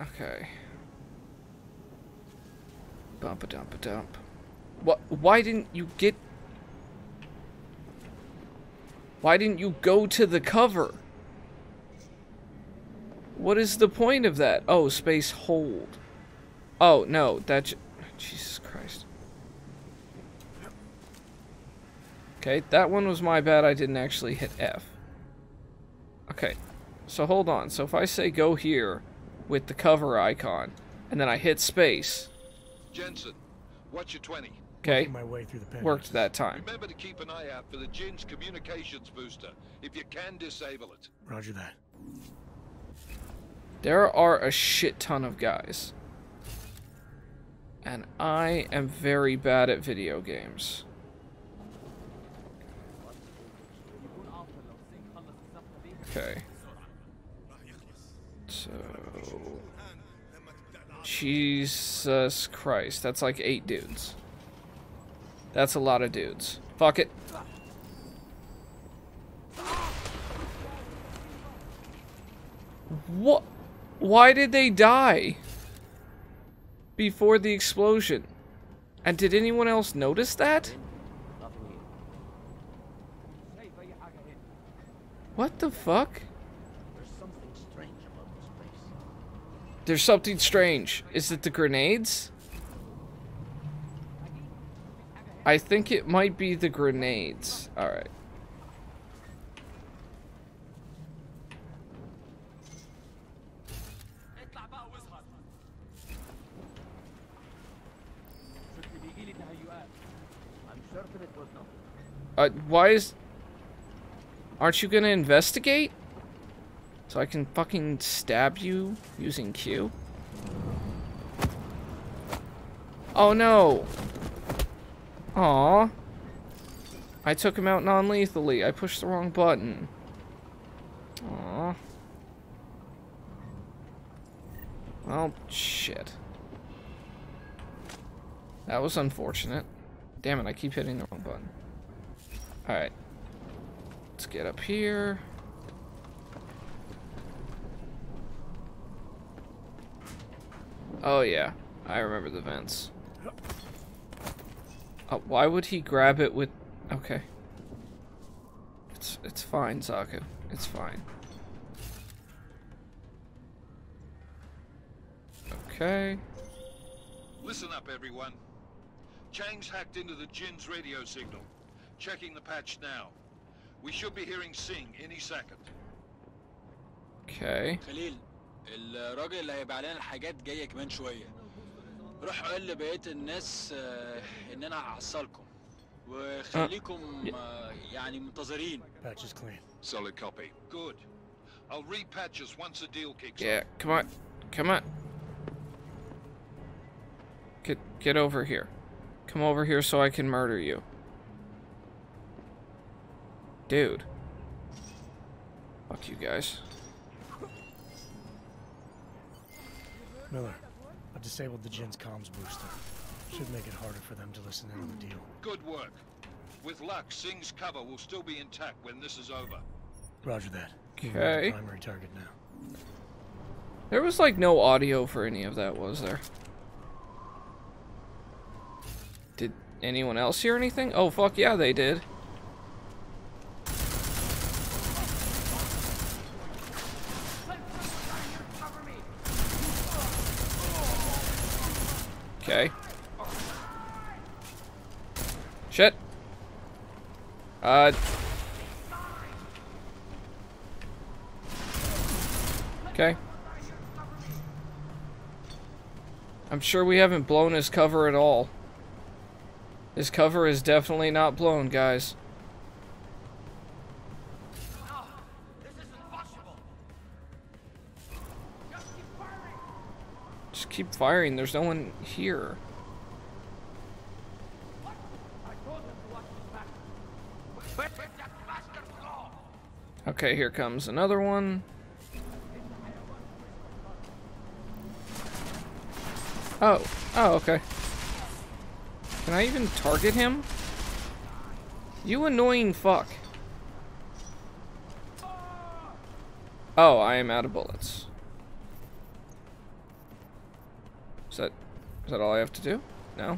Okay. Bump a dump a dump. What? Why didn't you get... Why didn't you go to the cover? What is the point of that? Oh, space hold. Oh, no, that... Jesus Christ. Okay, that one was my bad. I didn't actually hit F. Okay, so hold on. So if I say go here with the cover icon, and then I hit space... Jensen, what's your 20? Okay, My way through the worked that time. Remember to keep an eye out for the Jin's communications booster. If you can, disable it. Roger that. There are a shit ton of guys. And I am very bad at video games. Okay. So... Jesus Christ, that's like 8 dudes. That's a lot of dudes. Fuck it. What? Why did they die before the explosion? And did anyone else notice that? What the fuck? There's something strange. Is it the grenades? I think it might be the grenades. Alright. Why is... Aren't you gonna investigate? So I can fucking stab you using Q? Oh no! Aww. I took him out non-lethally. I pushed the wrong button. Aww. Well, shit. That was unfortunate. Damn it, I keep hitting the wrong button. Alright. Let's get up here. Oh yeah, I remember the vents. Why would he grab it with... Okay. It's fine, Zaku. It's fine. Okay. Listen up, everyone. Chang's hacked into the Jin's radio signal. Checking the patch now. We should be hearing Sing any second. Okay. خليل الراجل اللي هيبقى علينا الحاجات جايه كمان شويه. روح قول لبقيه الناس ان انا هحصلكم وخليكم يعني منتظرين. Patch is clean. Solid copy. Good. I'll repatch us once the deal kicks Yeah, off. come on. Come on. Get over here. Come over here so I can murder you. Dude. Fuck you guys. Miller, I've disabled the Jin's comms booster. Should make it harder for them to listen in on the deal. Good work. With luck, Sing's cover will still be intact when this is over. Roger that. Okay. Primary target now. There was like no audio for any of that, was there? Did anyone else hear anything? Oh, fuck yeah, they did. Okay. Shit. Okay. I'm sure we haven't blown his cover at all. His cover is definitely not blown, guys. Just keep firing. There's no one here. Okay, here comes another one. Oh, okay. Can I even target him? You annoying fuck. Oh, I am out of bullets. Is that all I have to do? No?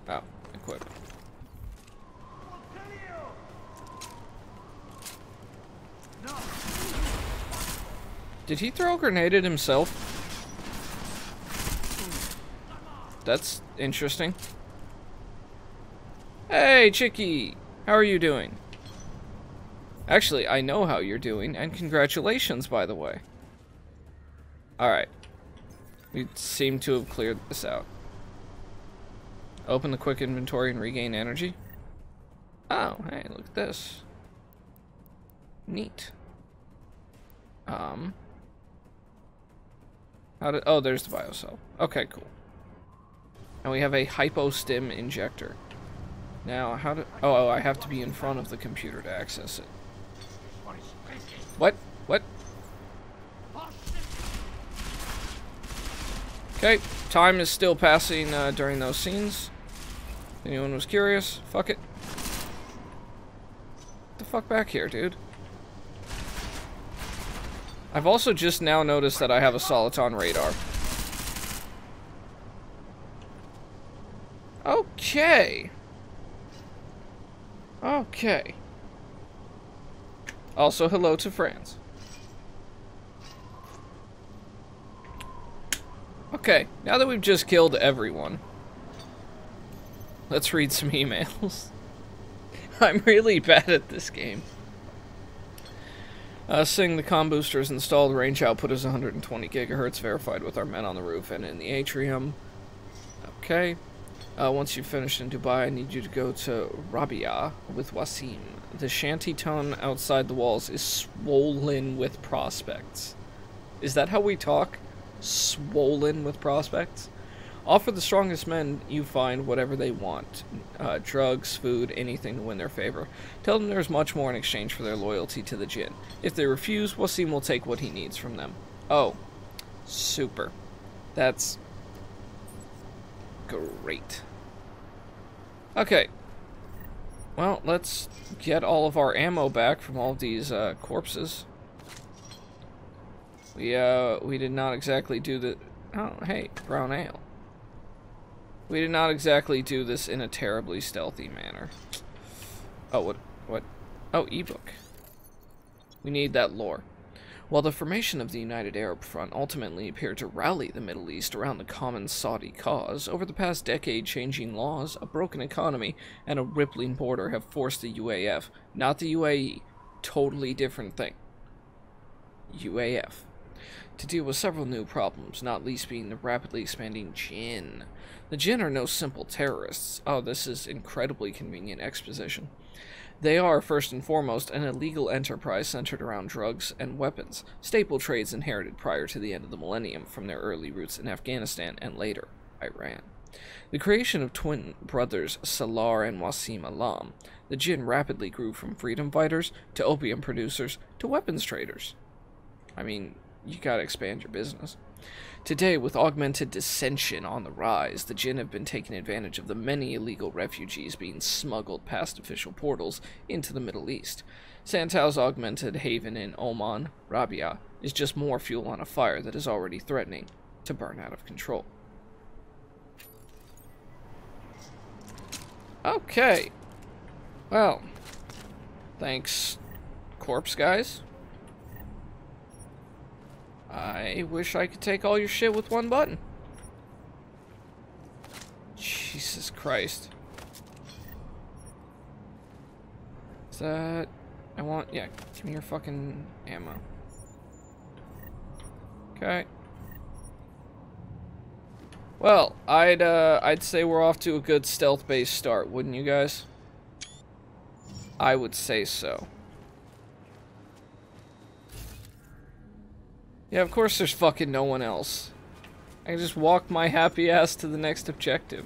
Oh, equip. Did he throw a grenade at himself? That's interesting. Hey, Chicky! How are you doing? Actually, I know how you're doing, and congratulations, by the way. Alright. We seem to have cleared this out. Open the quick inventory and regain energy. Oh, hey, look at this. Neat. Oh, there's the biocell. Okay, cool. And we have a hypostim injector. Now, how do... Oh, I have to be in front of the computer to access it. What? What? Okay, time is still passing during those scenes. Anyone was curious? Fuck it. Get the fuck back here, dude. I've also just now noticed that I have a Soliton radar. Okay. Okay. Also, hello to France. Okay, now that we've just killed everyone, let's read some emails. I'm really bad at this game. Seeing the comm booster is installed, range output is 120 gigahertz, verified with our men on the roof and in the atrium. Okay. Once you've finished in Dubai, I need you to go to Rabia with Wasim. The shanty town outside the walls is swollen with prospects. Is that how we talk? Swollen with prospects? Offer the strongest men you find whatever they want. Drugs, food, anything to win their favor. Tell them there's much more in exchange for their loyalty to the Jinn. If they refuse, Wasim will take what he needs from them. Oh. Super. That's... great. Okay. Well, let's get all of our ammo back from all of these corpses. We did not exactly do the... Oh, hey, brown ale. We did not exactly do this in a terribly stealthy manner. Oh, what? Oh, ebook. We need that lore. While the formation of the United Arab Front ultimately appeared to rally the Middle East around the common Saudi cause, over the past decade, changing laws, a broken economy, and a rippling border have forced the UAF, not the UAE, totally different thing, UAF, to deal with several new problems, not least being the rapidly expanding Jinn. The Jinn are no simple terrorists. Oh, this is incredibly convenient exposition. They are, first and foremost, an illegal enterprise centered around drugs and weapons, staple trades inherited prior to the end of the millennium from their early roots in Afghanistan and later, Iran. The creation of twin brothers Salar and Wasim Alam, the Jinn rapidly grew from freedom fighters to opium producers to weapons traders. I mean, you gotta expand your business. Today, with augmented dissension on the rise, the Jinn have been taking advantage of the many illegal refugees being smuggled past official portals into the Middle East. Santal's augmented haven in Oman, Rabia, is just more fuel on a fire that is already threatening to burn out of control. Okay. Well, thanks, corpse guys. I wish I could take all your shit with one button. Jesus Christ. Is that... yeah, give me your fucking ammo. Okay. Well, I'd say we're off to a good stealth-based start, wouldn't you guys? I would say so. Yeah, of course there's fucking no one else. I can just walk my happy ass to the next objective.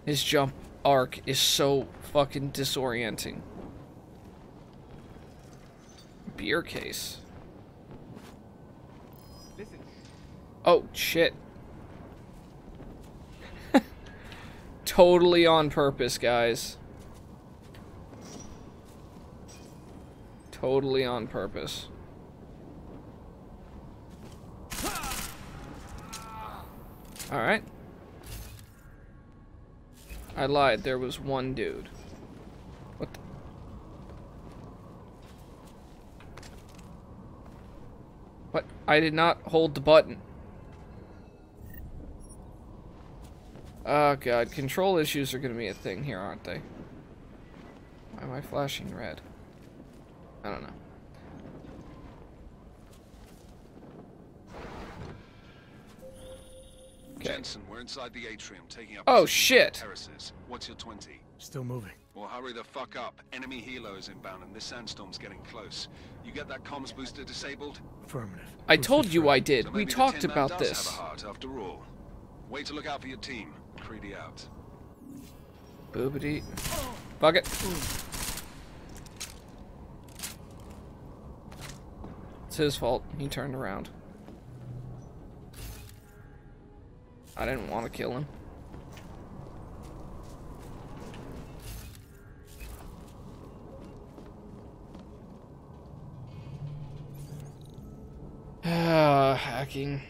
His jump arc is so fucking disorienting. Beer case. Oh, shit. Totally on purpose, guys. Totally on purpose. Alright. I lied, there was one dude. What the? What? I did not hold the button. Oh god, control issues are gonna be a thing here, aren't they? Why am I flashing red? I don't know. Jensen, we're inside the atrium, taking up. Oh shit! Terraces. What's your 20? Still moving. Well, hurry the fuck up. Enemy helo is inbound, and this sandstorm's getting close. You get that comms booster disabled? Affirmative. I told you I So did. We maybe the talked Tin Man about does this. have a heart, after all. Way to look out for your team. Creedy out. Boobity. Fuck it. It's his fault. He turned around. I didn't want to kill him. Hacking.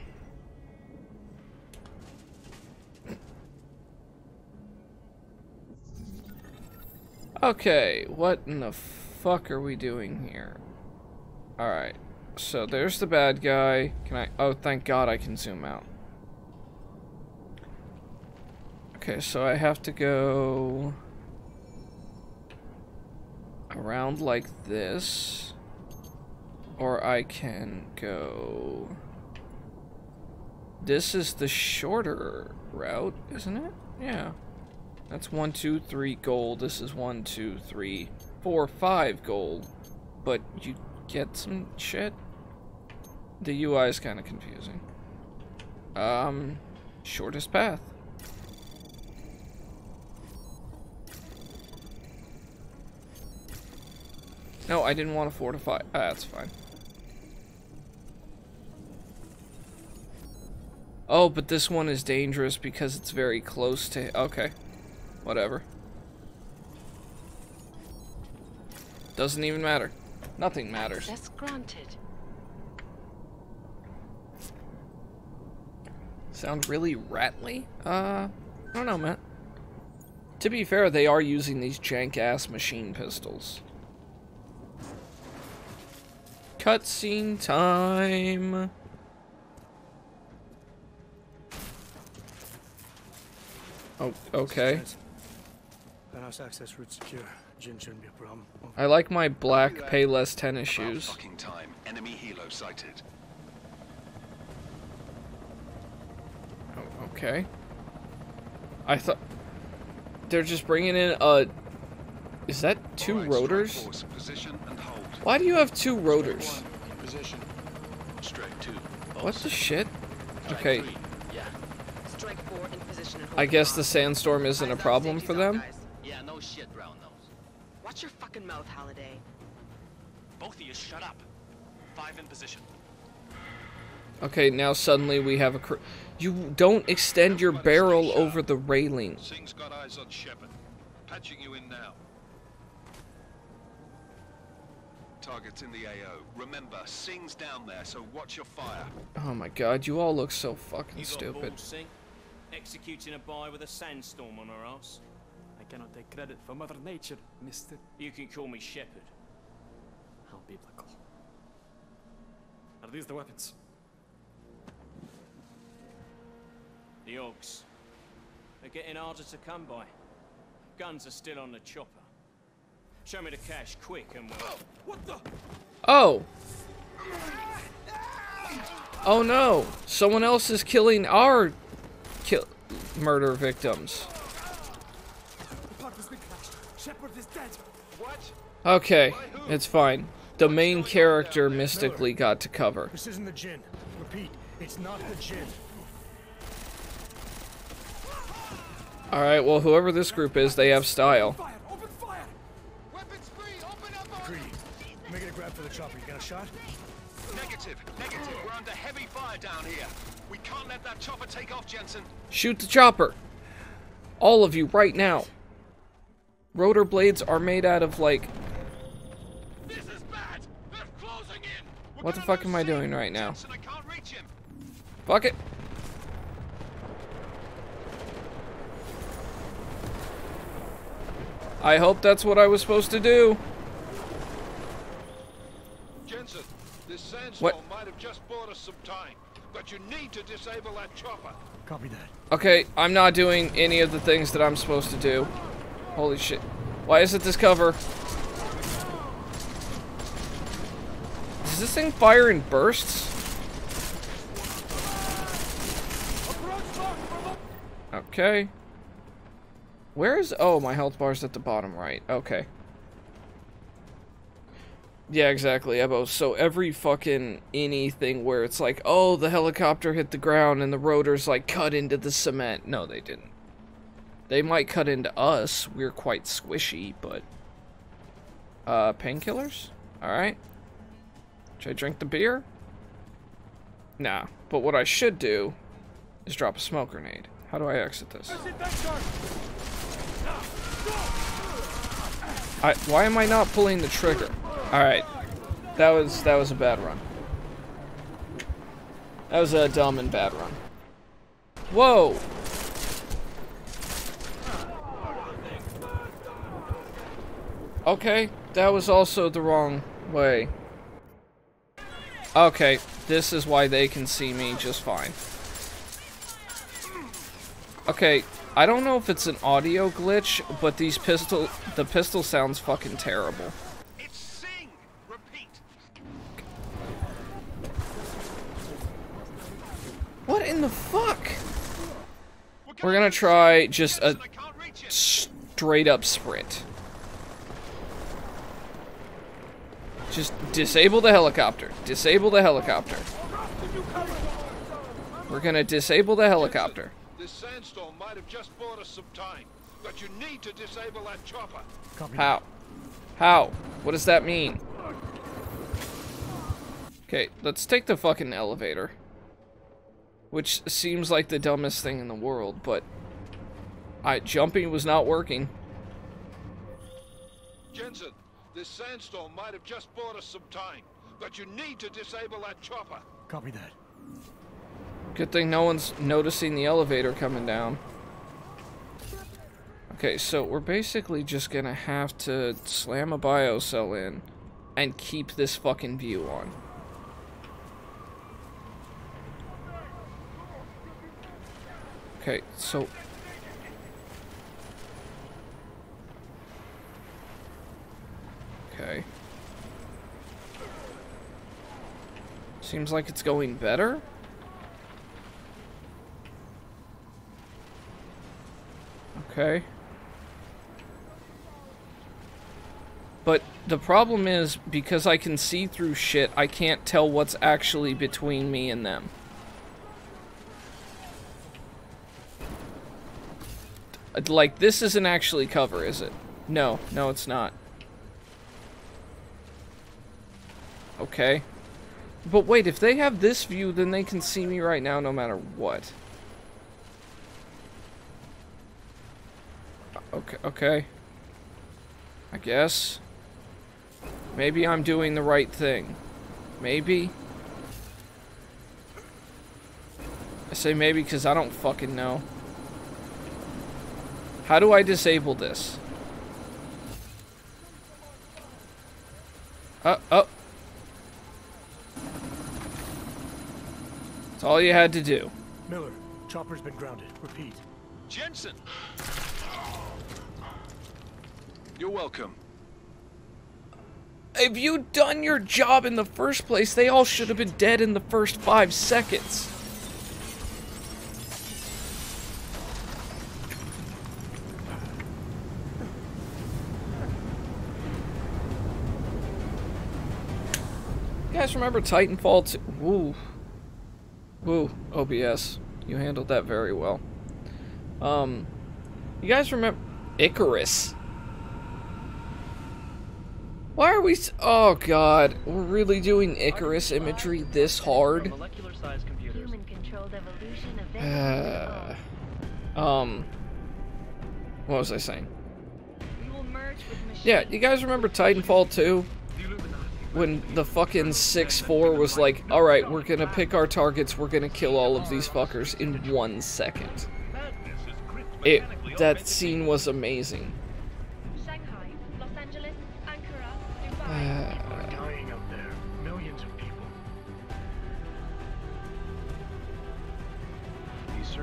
Okay, what in the fuck are we doing here? Alright, so there's the bad guy. Can I? Oh, thank God I can zoom out. Okay, so I have to go around like this, or I can go. This is the shorter route, isn't it? Yeah. That's 1, 2, 3 gold. This is 1, 2, 3, 4, 5 gold. But you get some shit. The UI is kind of confusing. Shortest path. No, I didn't want to fortify. That's fine. Oh, but this one is dangerous because it's very close to... Okay. Whatever. Doesn't even matter. Nothing matters. Access granted. Sound really rattly? I don't know, Matt. To be fair, they are using these jank-ass machine pistols. Cutscene time. Oh, okay. Penthouse access route secure. Jin shouldn't be a problem. I like my black Payless tennis shoes. About fucking time. Enemy helo sighted. Oh, okay. I thought they're just bringing in a. Is that two All right, rotors? strike force, position and hold. Why do you have two rotors? In position. Strike 2. What the shit? Okay, Yeah. Strike 4 in position and hold. I guess the sandstorm isn't a problem for them. Yeah, no shit, brown nose. Watch your fucking mouth, Halliday. Both of you shut up. 5 in position. Okay, now suddenly we have a You don't extend your barrel over the railing. Singh's got eyes on Shepard. Patching you in now. Target's in the AO. Remember, Singh's down there, so watch your fire. Oh my god, you all look so fucking You got stupid. balls, Singh? Executing a buy with a sandstorm on her ass. I cannot take credit for Mother Nature, Mister. You can call me Shepard. How biblical. Are these the weapons? The Ogs. They're getting harder to come by. Guns are still on the chopper. Show me the cash quick and we'll... What the? Oh! Oh no! Someone else is killing our murder victims. The part has been crashed. Shepard is dead. What? Okay, it's fine. The main character mystically got to cover. This isn't the Jinn. Repeat, it's not the Jinn. Alright, well, whoever this group is, they have style. Fire! Open fire! Weapons free! Open up! Creed, making a grab for the chopper. You got a shot? Negative. Negative. We're under heavy fire down here. We can't let that chopper take off, Jensen. Shoot the chopper! All of you, right now. Rotor blades are made out of, like... This is bad. They're closing in. What the fuck am I doing right now? Jensen, I can't reach him. Fuck it. I hope that's what I was supposed to do. Jensen, this sandstorm What? might have just bought us some time, but you need to disable that chopper. Copy that. Okay, I'm not doing any of the things that I'm supposed to do. Holy shit. Why is it this cover? Does this thing fire in bursts? Okay. Where is... Oh, my health bar's at the bottom right. Okay. Yeah, exactly, Ebo. So every fucking anything where it's like, oh, the helicopter hit the ground and the rotors, like, cut into the cement. No, they didn't. They might cut into us. We're quite squishy, but... painkillers? Alright. Should I drink the beer? Nah. But what I should do is drop a smoke grenade. How do I exit this? Why am I not pulling the trigger? Alright. That was a bad run. That was a dumb and bad run. Whoa! Okay, that was also the wrong way. Okay, this is why they can see me just fine. Okay, I don't know if it's an audio glitch, but the pistol sounds fucking terrible. It's Sing! Repeat! What in the fuck? We're gonna try just a straight up sprint. Just disable the helicopter. Disable the helicopter. We're gonna disable the helicopter. This sandstorm might have just bought us some time, but you need to disable that chopper. Copy How? How? What does that mean? Okay, let's take the fucking elevator. Which seems like the dumbest thing in the world, but... jumping was not working. Jensen, this sandstorm might have just bought us some time, but you need to disable that chopper. Copy that. Good thing no one's noticing the elevator coming down. Okay, so we're basically just gonna have to slam a biocell in and keep this fucking view on. Okay, so... Okay. Seems like it's going better. Okay. But the problem is, because I can see through shit, I can't tell what's actually between me and them. Like, this isn't actually cover, is it? No, no it's not. Okay. But wait, if they have this view, then they can see me right now no matter what. Okay, okay. I guess. Maybe I'm doing the right thing. Maybe. I say maybe because I don't fucking know. How do I disable this? Oh. That's all you had to do. Miller, chopper's been grounded. Repeat. Jensen! You're welcome. If you'd done your job in the first place, they all should have been dead in the first 5 seconds. You guys remember Titanfall 2? Woo. Woo, OBS. You handled that very well. You guys remember Icarus? Why are we oh god, we're really doing Icarus imagery this hard? What was I saying? Yeah, you guys remember Titanfall 2? When the fucking 6-4 was like, alright, we're gonna pick our targets, we're gonna kill all of these fuckers in 1 second. That scene was amazing.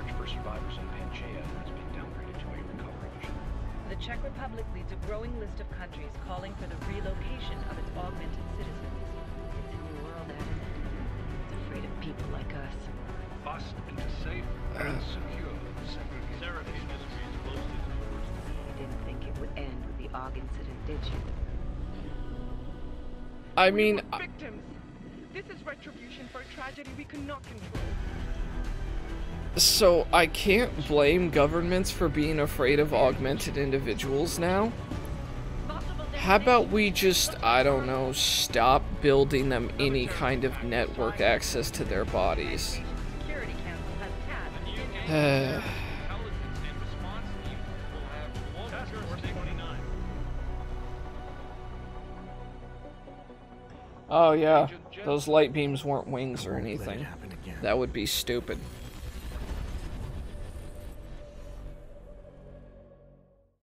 search for survivors in Pangaea has been downgraded to a recovery mission. The Czech Republic leads a growing list of countries calling for the relocation of its augmented citizens. It's a new world, Evan. It's afraid of people like us. Bust into safe and secure segregation. Seraph Industries closed its doors. You didn't think it would end with the AUG incident, did you? I mean, Victims. This is retribution for a tragedy we cannot control. so I can't blame governments for being afraid of augmented individuals now. How about we just, I don't know, stop building them any kind of network access to their bodies? Security Council has tasks. Intelligence and response team will have Task Force 29. Oh yeah, those light beams weren't wings or Won't let it anything. happen again. That would be stupid.